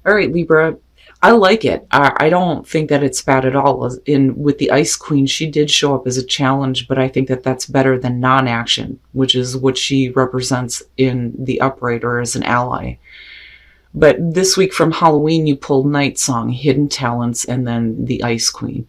All right, Libra. I like it. I don't think that it's bad at all. With the Ice Queen, she did show up as a challenge, but I think that that's better than non-action, which is what she represents in the upright or as an ally. But this week from Halloween, you pulled Night Song, Hidden Talents, and then the Ice Queen.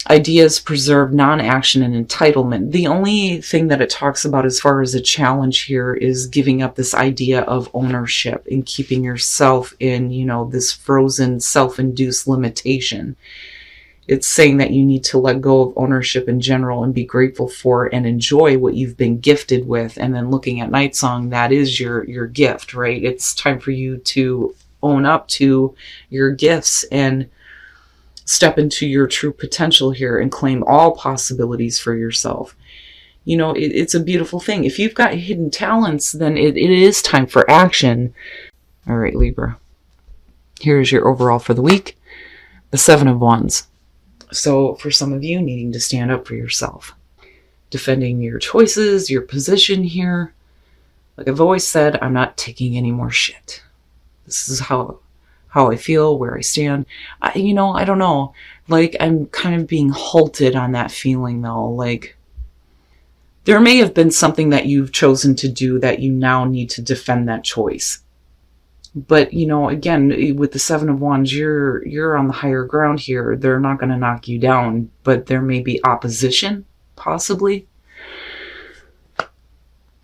Ideas preserve non-action and entitlement. The only thing that it talks about as far as a challenge here is giving up this idea of ownership and keeping yourself in, this frozen self-induced limitation. It's saying that you need to let go of ownership in general and be grateful for and enjoy what you've been gifted with. And then looking at Night Song, that is your gift, right? It's time for you to own up to your gifts and step into your true potential here and claim all possibilities for yourself. It's a beautiful thing. If you've got hidden talents, then it is time for action. All right, Libra. Here's your overall for the week. The 7 of Wands. So for some of you, needing to stand up for yourself. Defending your choices, your position here. Like I've always said, I'm not taking any more shit. This is how I feel, where I stand. I don't know. Like, I'm kind of being halted on that feeling, though. Like, there may have been something that you've chosen to do that you now need to defend that choice. But, again, with the 7 of Wands, you're on the higher ground here. They're not going to knock you down, but there may be opposition, possibly.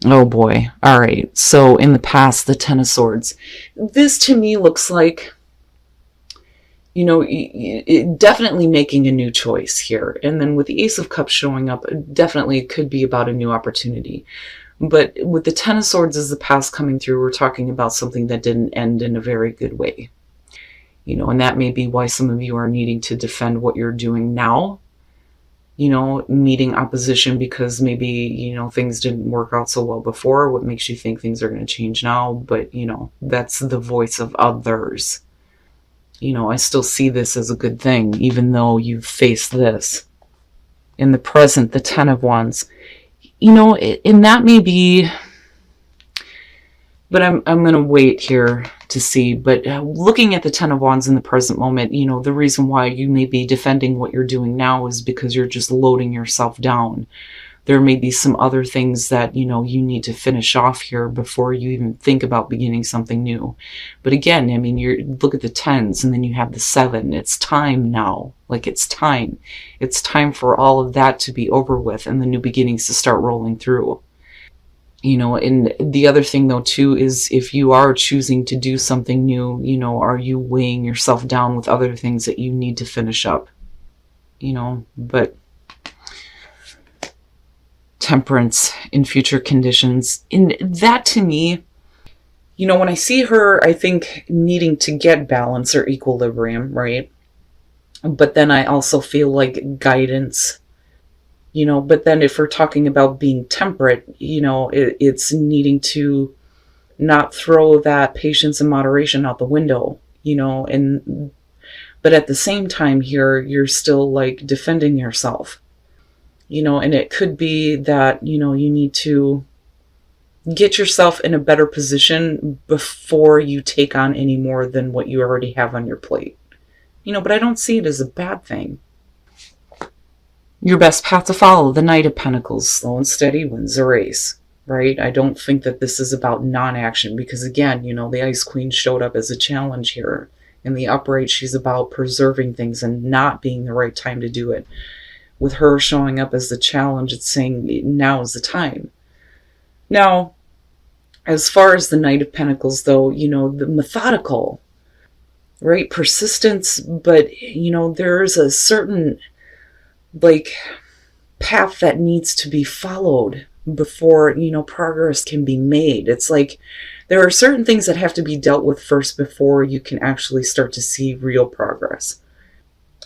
Oh boy. All right. So in the past, the 10 of Swords. This to me looks like, definitely making a new choice here. And then with the Ace of Cups showing up, definitely it could be about a new opportunity. But with the 10 of Swords as the past coming through, we're talking about something that didn't end in a very good way. And that may be why some of you are needing to defend what you're doing now. Meeting opposition because maybe, things didn't work out so well before. What makes you think things are going to change now? But, that's the voice of others. I still see this as a good thing, even though you've faced this. In the present, the 10 of Wands, and that may be, but I'm going to wait here to see. But looking at the 10 of Wands in the present moment, the reason why you may be defending what you're doing now is because you're just loading yourself down. There may be some other things that, you need to finish off here before you even think about beginning something new. But again, you look at the 10s and then you have the 7. It's time now. Like, it's time. It's time for all of that to be over with and the new beginnings to start rolling through. And the other thing though too is if you are choosing to do something new, are you weighing yourself down with other things that you need to finish up? But Temperance in future conditions. And that to me, when I see her, I think needing to get balance or equilibrium, right? But then I also feel like guidance, but then if we're talking about being temperate, it's needing to not throw that patience and moderation out the window, but at the same time here, you're still like defending yourself. And it could be that, you need to get yourself in a better position before you take on any more than what you already have on your plate. But I don't see it as a bad thing. Your best path to follow, the Knight of Pentacles, slow and steady wins the race, right? I don't think that this is about non-action because again, the Ice Queen showed up as a challenge here. In the upright, she's about preserving things and not being the right time to do it. With her showing up as the challenge, it's saying now is the time. Now, as far as the Knight of Pentacles, though, the methodical, right? Persistence, but, there's a certain, path that needs to be followed before, progress can be made. It's like there are certain things that have to be dealt with first before you can actually start to see real progress.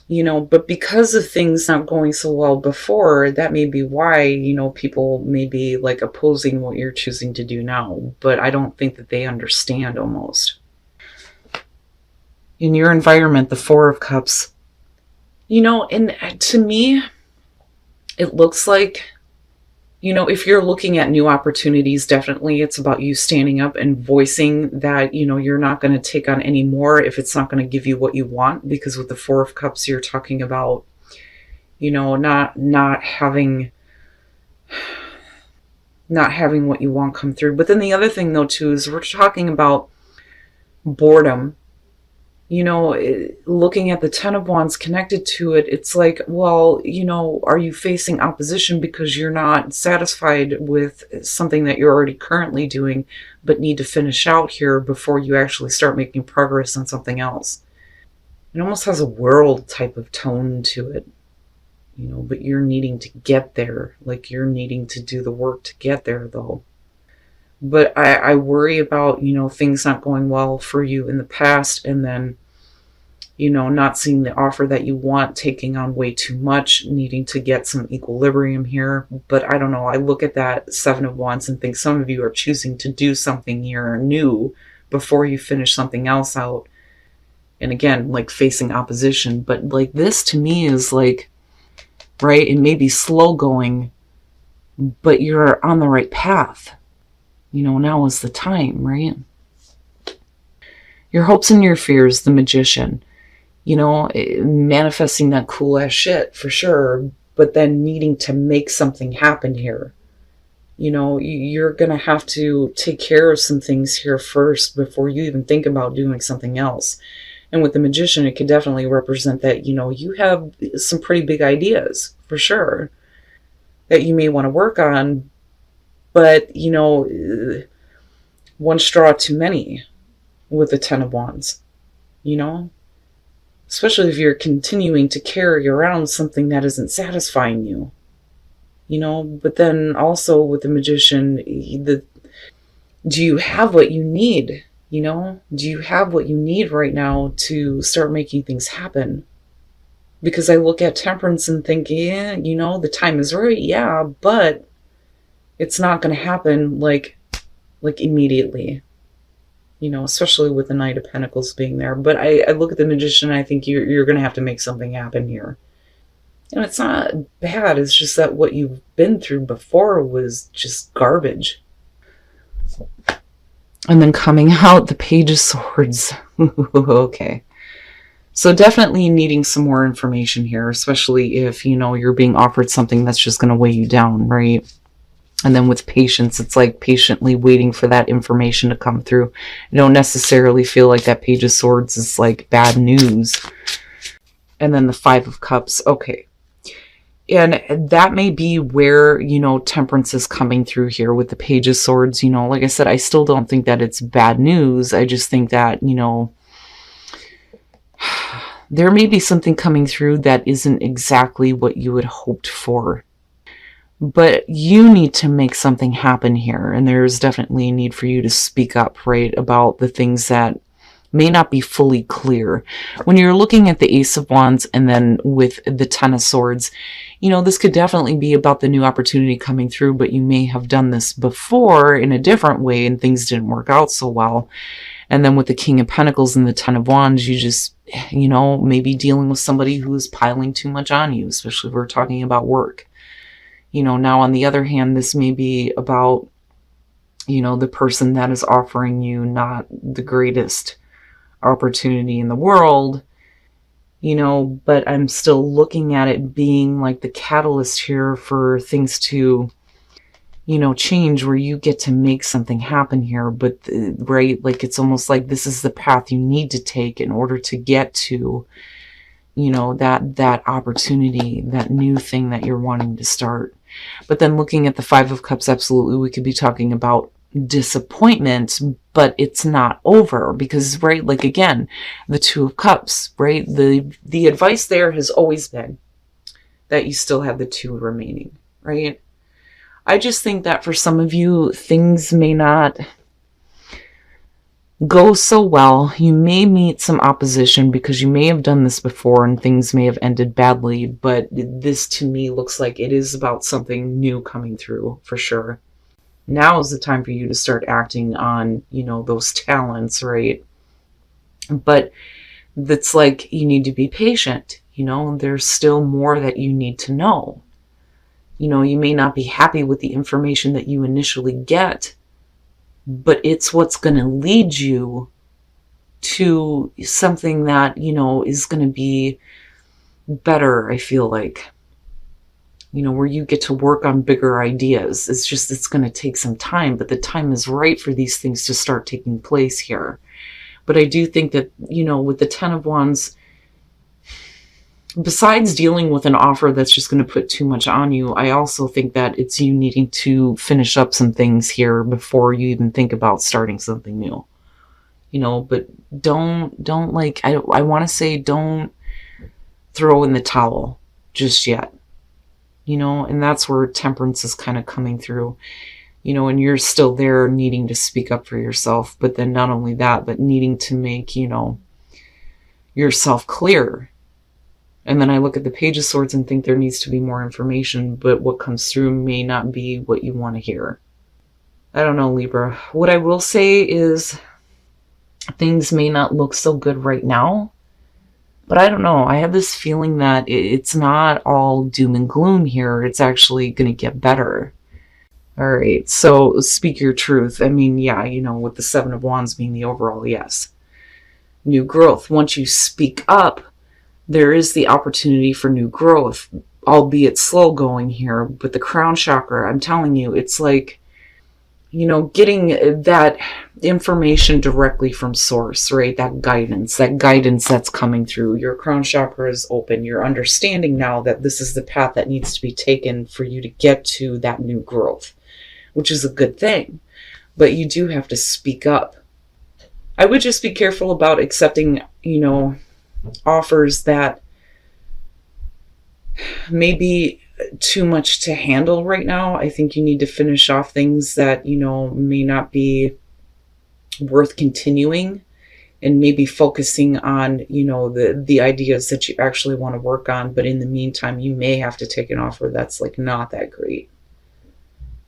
But because of things not going so well before, that may be why, people may be opposing what you're choosing to do now. But I don't think that they understand almost. In your environment, the 4 of Cups, and to me, it looks like, If you're looking at new opportunities, definitely it's about you standing up and voicing that, you're not going to take on any more if it's not going to give you what you want. Because with the Four of Cups, you're talking about, not having what you want come through. But then the other thing though too is we're talking about boredom. Looking at the Ten of Wands connected to it, it's like, well, are you facing opposition because you're not satisfied with something that you're already currently doing, but need to finish out here before you actually start making progress on something else? It almost has a world type of tone to it, but you're needing to get there. Like you're needing to do the work to get there though. But I worry about, things not going well for you in the past, and then, not seeing the offer that you want, taking on way too much, needing to get some equilibrium here. But I don't know. I look at that Seven of Wands and think some of you are choosing to do something here new before you finish something else out. And again, like facing opposition. But like this to me is like, right, it may be slow going, but you're on the right path. Now is the time, right? Your hopes and your fears, the Magician. Manifesting that cool ass shit for sure, but then needing to make something happen here. You're going to have to take care of some things here first before you even think about doing something else. And with the Magician, it could definitely represent that, you have some pretty big ideas for sure that you may want to work on. But, one straw too many with the Ten of Wands, especially if you're continuing to carry around something that isn't satisfying you, but then also with the Magician, do you have what you need? Do you have what you need right now to start making things happen? Because I look at Temperance and think, yeah, the time is right. Yeah, but it's not going to happen like immediately, especially with the Knight of Pentacles being there. But I look at the Magician and I think you're going to have to make something happen here. And it's not bad. It's just that what you've been through before was just garbage. And then coming out, the Page of Swords. Okay. So definitely needing some more information here, especially if, you're being offered something that's just going to weigh you down, right? And then with patience, it's like patiently waiting for that information to come through. You don't necessarily feel like that Page of Swords is like bad news. And then the Five of Cups. Okay. And that may be where, Temperance is coming through here with the Page of Swords. Like I said, I still don't think that it's bad news. I just think that, there may be something coming through that isn't exactly what you had hoped for. But you need to make something happen here. And there's definitely a need for you to speak up, right, about the things that may not be fully clear. When you're looking at the Ace of Wands and then with the Ten of Swords, this could definitely be about the new opportunity coming through, but you may have done this before in a different way and things didn't work out so well. And then with the King of Pentacles and the Ten of Wands, you just, maybe dealing with somebody who is piling too much on you, especially if we're talking about work. Now on the other hand, this may be about, the person that is offering you not the greatest opportunity in the world, but I'm still looking at it being like the catalyst here for things to, change, where you get to make something happen here. But, right, like it's almost like this is the path you need to take in order to get to, that opportunity, that new thing that you're wanting to start. But then looking at the Five of Cups, absolutely, we could be talking about disappointment, but it's not over because, right, like again, the Two of Cups, right? The advice there has always been that you still have the two remaining, right? I just think that for some of you, things may not go so well. You may meet some opposition because you may have done this before and things may have ended badly, but this to me looks like it is about something new coming through for sure. Now is the time for you to start acting on, those talents, right? But that's like, you need to be patient, there's still more that you need to know. You know, you may not be happy with the information that you initially get, but it's what's going to lead you to something that, you know, is going to be better, I feel like. You know, where you get to work on bigger ideas. It's just, it's going to take some time, but the time is right for these things to start taking place here. But I do think that, you know, with the Ten of Wands, besides dealing with an offer that's just going to put too much on you, I also think that it's you needing to finish up some things here before you even think about starting something new. You know, but don't like, I want to say don't throw in the towel just yet. You know, and that's where Temperance is kind of coming through. You know, and you're still there needing to speak up for yourself, but then not only that, but needing to make, you know, yourself clear. And then I look at the Page of Swords and think there needs to be more information, but what comes through may not be what you want to hear. I don't know, Libra. What I will say is things may not look so good right now, but I don't know. I have this feeling that it's not all doom and gloom here. It's actually going to get better. All right, so speak your truth. I mean, yeah, you know, with the Seven of Wands being the overall, yes. New growth. Once you speak up, there is the opportunity for new growth, albeit slow going here. But the crown chakra, I'm telling you, it's like, you know, getting that information directly from source, right? That guidance that's coming through. Your crown chakra is open. You're understanding now that this is the path that needs to be taken for you to get to that new growth, which is a good thing. But you do have to speak up. I would just be careful about accepting, you know, offers that maybe too much to handle right now. I think you need to finish off things that, you know, may not be worth continuing, and maybe focusing on, you know, the ideas that you actually want to work on. But in the meantime, you may have to take an offer that's like not that great,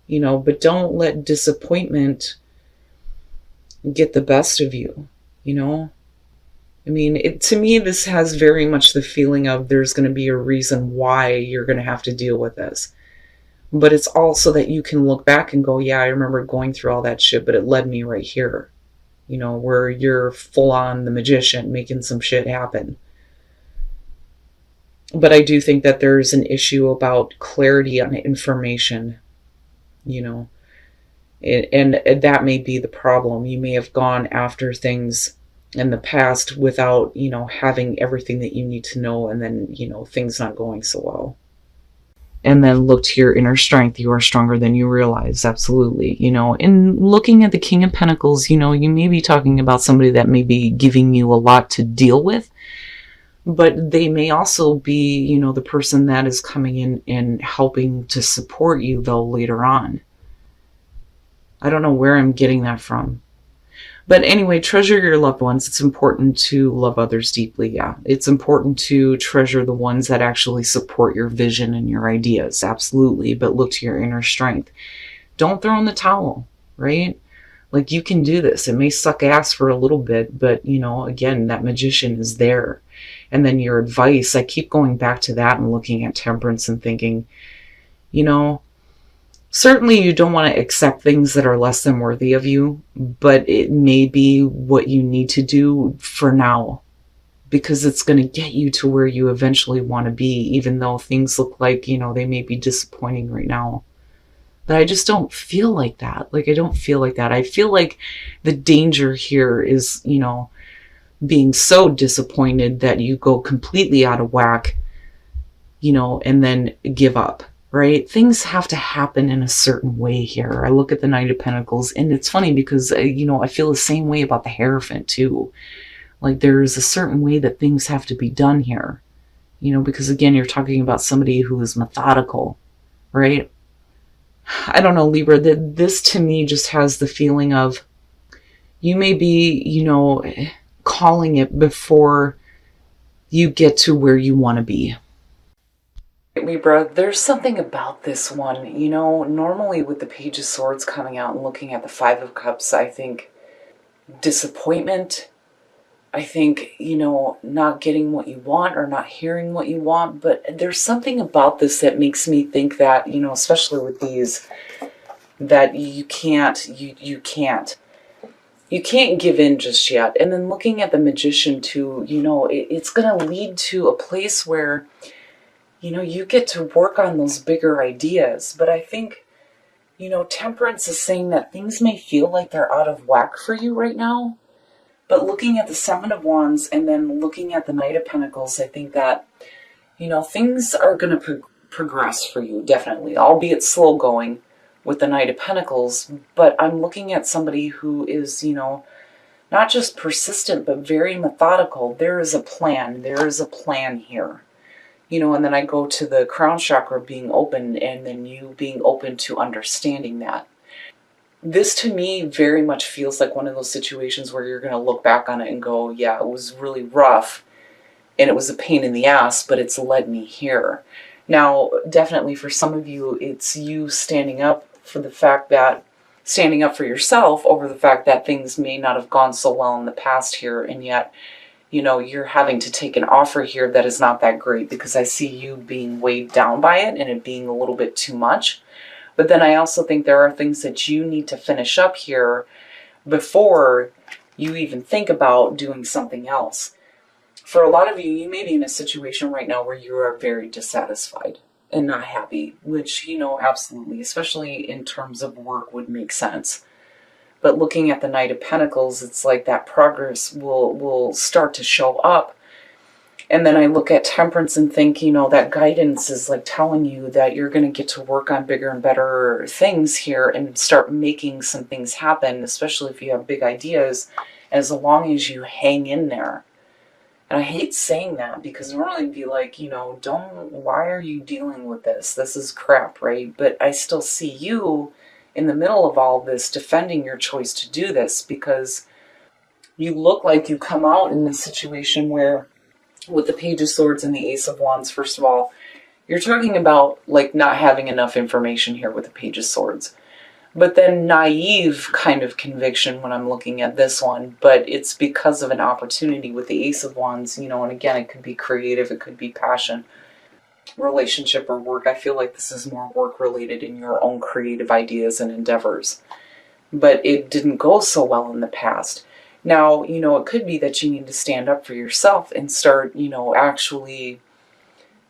you know, but don't let disappointment get the best of you, you know. I mean, to me, this has very much the feeling of there's going to be a reason why you're going to have to deal with this. But it's also that you can look back and go, yeah, I remember going through all that shit, but it led me right here. You know, where you're full on the magician making some shit happen. But I do think that there's an issue about clarity on information, you know. And that may be the problem. You may have gone after things in the past without, you know, having everything that you need to know, and then, you know, things not going so well. And then look to your inner strength. You are stronger than you realize. Absolutely. You know, in looking at the King of Pentacles, you know, you may be talking about somebody that may be giving you a lot to deal with, but they may also be, you know, the person that is coming in and helping to support you, though, later on. I don't know where I'm getting that from. But anyway, treasure your loved ones. It's important to love others deeply, yeah. It's important to treasure the ones that actually support your vision and your ideas, absolutely. But look to your inner strength. Don't throw in the towel, right? Like, you can do this. It may suck ass for a little bit, but, you know, again, that magician is there. And then your advice, I keep going back to that and looking at Temperance and thinking, you know, certainly you don't want to accept things that are less than worthy of you, but it may be what you need to do for now, because it's going to get you to where you eventually want to be, even though things look like, you know, they may be disappointing right now. But I just don't feel like that. Like, I don't feel like that. I feel like the danger here is, you know, being so disappointed that you go completely out of whack, you know, and then give up. Right? Things have to happen in a certain way here. I look at the Knight of Pentacles, and it's funny because, you know, I feel the same way about the Hierophant too. Like, there's a certain way that things have to be done here, you know, because again, you're talking about somebody who is methodical, right? I don't know, Libra, that this to me just has the feeling of you may be, you know, calling it before you get to where you want to be. Libra, there's something about this one, you know, normally with the Page of Swords coming out and looking at the Five of Cups, I think disappointment, I think, you know, not getting what you want or not hearing what you want. But there's something about this that makes me think that, you know, especially with these, that you can't give in just yet. And then looking at the Magician too, you know, it's going to lead to a place where, you know, you get to work on those bigger ideas. But I think, you know, Temperance is saying that things may feel like they're out of whack for you right now. But looking at the Seven of Wands and then looking at the Knight of Pentacles, I think that, you know, things are going to progress for you, definitely, albeit slow going with the Knight of Pentacles. But I'm looking at somebody who is, you know, not just persistent, but very methodical. There is a plan. There is a plan here. You know, and then I go to the crown chakra being open, and then you being open to understanding that. This to me very much feels like one of those situations where you're going to look back on it and go, yeah, it was really rough and it was a pain in the ass, but it's led me here. Now, definitely for some of you, it's you standing up for the fact that, standing up for yourself over the fact that things may not have gone so well in the past here, and yet, you know, you're having to take an offer here that is not that great, because I see you being weighed down by it and it being a little bit too much. But then I also think there are things that you need to finish up here before you even think about doing something else. For a lot of you, you may be in a situation right now where you are very dissatisfied and not happy, which, you know, absolutely, especially in terms of work, would make sense. But looking at the Knight of Pentacles, it's like that progress will start to show up. And then I look at Temperance and think, you know, that guidance is like telling you that you're going to get to work on bigger and better things here and start making some things happen, especially if you have big ideas, as long as you hang in there. And I hate saying that, because normally it'd be like, you know, why are you dealing with this? This is crap, right? But I still see you in the middle of all this defending your choice to do this, because you look like you come out in this situation where, with the Page of Swords and the Ace of Wands, first of all, you're talking about like not having enough information here with the Page of Swords. But then naive kind of conviction when I'm looking at this one, but it's because of an opportunity with the Ace of Wands, you know, and again, it could be creative, it could be passion, relationship, or work. I feel like this is more work related in your own creative ideas and endeavors. But it didn't go so well in the past. Now, you know, it could be that you need to stand up for yourself and start, you know, actually,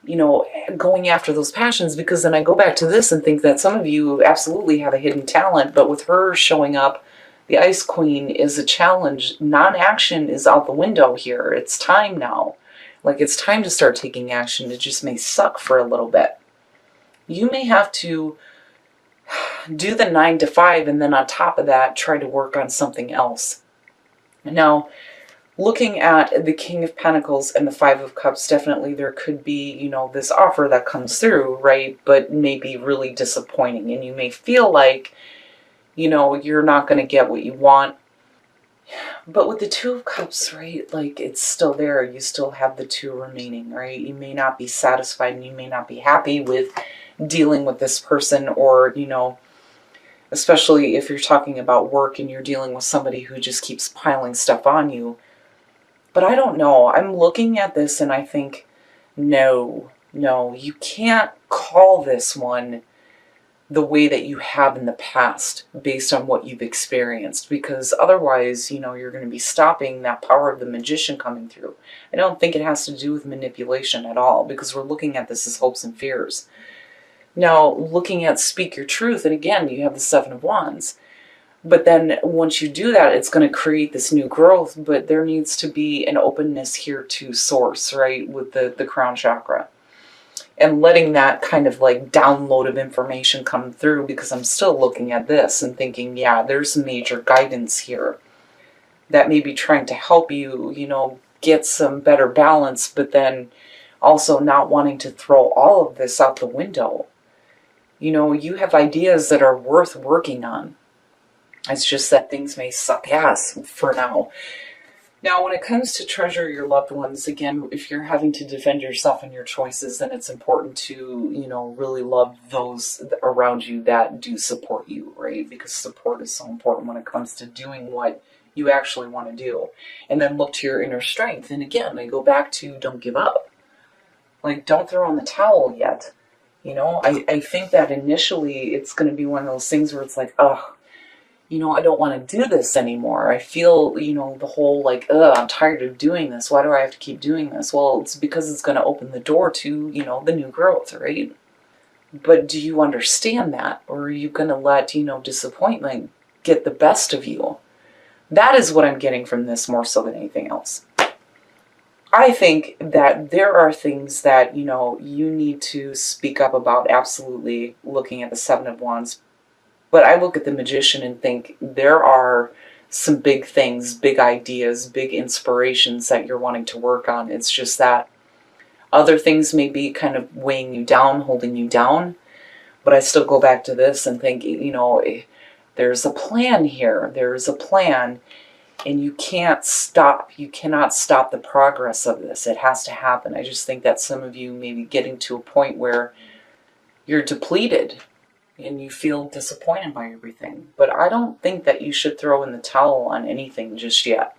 you know, going after those passions, because then I go back to this and think that some of you absolutely have a hidden talent, but with her showing up, the Ice Queen is a challenge. Non-action is out the window here. It's time now. Like, it's time to start taking action. It just may suck for a little bit. You may have to do the 9 to 5 and then on top of that, try to work on something else. Now, looking at the King of Pentacles and the Five of Cups, definitely there could be, you know, this offer that comes through, right? But may be really disappointing. And you may feel like, you know, you're not going to get what you want. But with the Two of Cups, right, like, it's still there. You still have the 2 remaining, right? You may not be satisfied and you may not be happy with dealing with this person, or, you know, especially if you're talking about work and you're dealing with somebody who just keeps piling stuff on you. But I don't know. I'm looking at this and I think, no, you can't call this one the way that you have in the past based on what you've experienced, because otherwise, you know, you're going to be stopping that power of the Magician coming through. I don't think it has to do with manipulation at all, because we're looking at this as hopes and fears. Now, looking at Speak Your Truth, and again, you have the Seven of Wands. But then once you do that, it's going to create this new growth, but there needs to be an openness here to source, right, with the crown chakra. And letting that kind of like download of information come through, because I'm still looking at this and thinking, yeah, there's major guidance here that may be trying to help you, you know, get some better balance, but then also not wanting to throw all of this out the window. You know, you have ideas that are worth working on. It's just that things may suck ass for now. Now, when it comes to treasure your loved ones, again, if you're having to defend yourself and your choices, then it's important to, you know, really love those around you that do support you, right? Because support is so important when it comes to doing what you actually want to do. And then look to your inner strength. And again, I go back to don't give up. Like, don't throw in the towel yet. I think that initially it's going to be one of those things where it's like, oh, I don't want to do this anymore. I feel, the whole like, I'm tired of doing this. Why do I have to keep doing this? Well, it's because it's going to open the door to, the new growth, right? But do you understand that? Or are you going to let, disappointment get the best of you? That is what I'm getting from this more so than anything else. I think that there are things that, you need to speak up about, absolutely, looking at the Seven of Wands. But I look at the Magician and think there are some big things, big ideas, big inspirations that you're wanting to work on. It's just that other things may be kind of weighing you down, holding you down. But I still go back to this and think, there's a plan here. There's a plan. And you can't stop. You cannot stop the progress of this. It has to happen. I just think that some of you may be getting to a point where you're depleted and you feel disappointed by everything. But I don't think that you should throw in the towel on anything just yet.